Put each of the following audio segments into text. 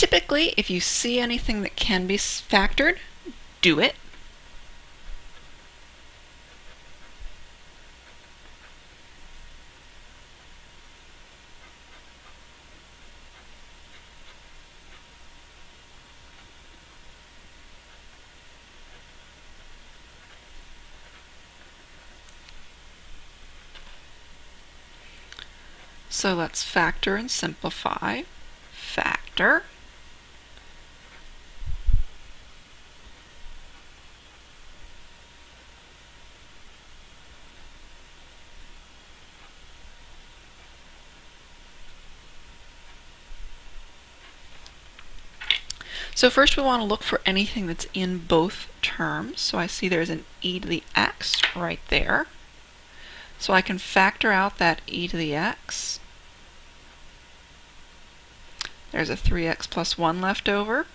Typically, if you see anything that can be factored, do it. So let's factor and simplify. Factor. So first we want to look for anything that's in both terms. So I see there's an e to the x right there. So I can factor out that e to the x. There's a 3x plus 1 left over,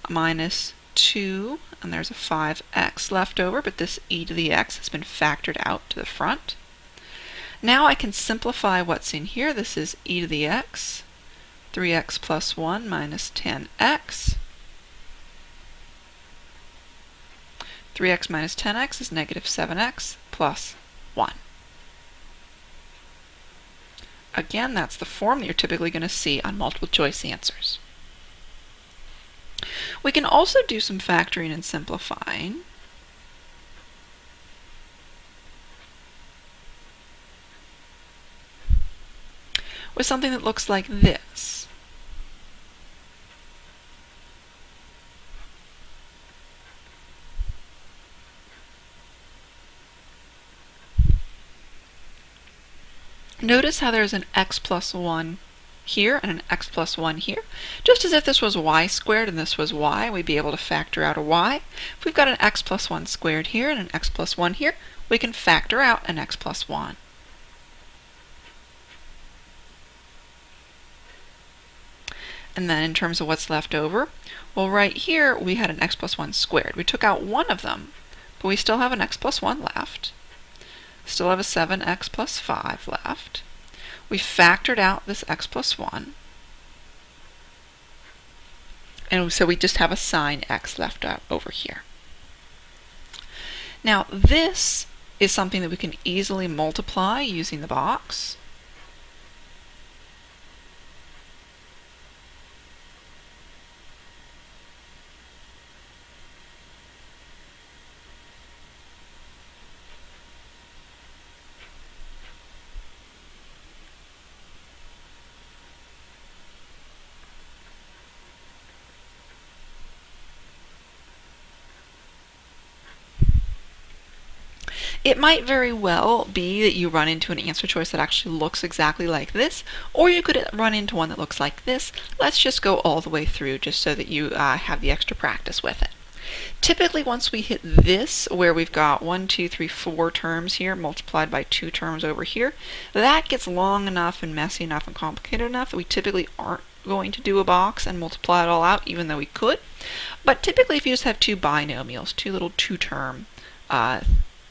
minus 2, and there's a 5x left over, but this e to the x has been factored out to the front. Now I can simplify what's in here. This is e to the x, 3x plus 1 minus 10x. 3x minus 10x is negative 7x plus 1. Again, that's the form that you're typically going to see on multiple choice answers. We can also do some factoring and simplifying. With something that looks like this. Notice how there's an x plus 1 here and an x plus 1 here. Just as if this was y squared and this was y, we'd be able to factor out a y. If we've got an x plus 1 squared here and an x plus 1 here, we can factor out an x plus 1. And then in terms of what's left over, well, right here we had an x plus 1 squared. We took out one of them, but we still have an x plus 1 left. Still have a 7x plus 5 left. We factored out this x plus 1. And so we just have a sine x left out over here. Now this is something that we can easily multiply using the box. It might very well be that you run into an answer choice that actually looks exactly like this, or you could run into one that looks like this. Let's just go all the way through just so that you have the extra practice with it. Typically once we hit this, where we've got 1, 2, 3, 4 terms here multiplied by 2 terms over here, that gets long enough and messy enough and complicated enough that we typically aren't going to do a box and multiply it all out, even though we could. But typically if you just have two binomials, two little two-term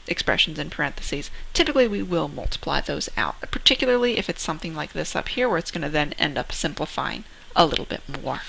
expressions in parentheses, typically we will multiply those out, particularly if it's something like this up here where it's going to then end up simplifying a little bit more.